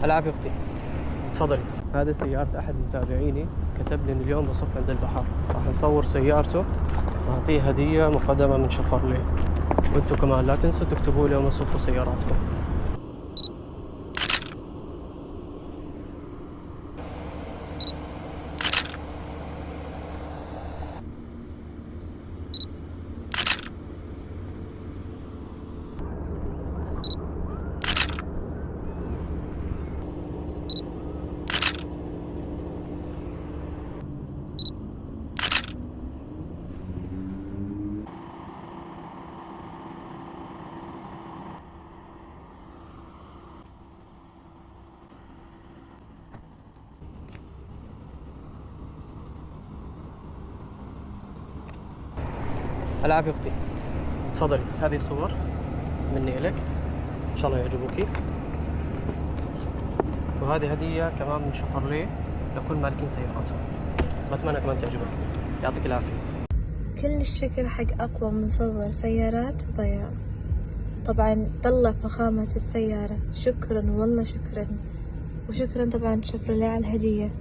العافية أختي، تفضلي. هذه سيارة أحد متابعيني، كتب لي إن اليوم بصف عند البحر، راح نصور سيارته وأعطيه هدية مقدمة من شفرلي. وأنتم كمان لا تنسوا تكتبوا لي وما تصفوا سياراتكم. العافية أختي، تفضلي. هذه صور مني إلك، إن شاء الله يعجبوكي. وهذه هدية كمان من شفرلي لكل مالكين سياراتهم، بتمنى كمان تعجبك. يعطيك العافية. كل الشكر حق أقوى مصور سيارات ضياء. طبعا طلع فخامة السيارة، شكرا والله شكرا. وشكرا طبعا شفرلي على الهدية.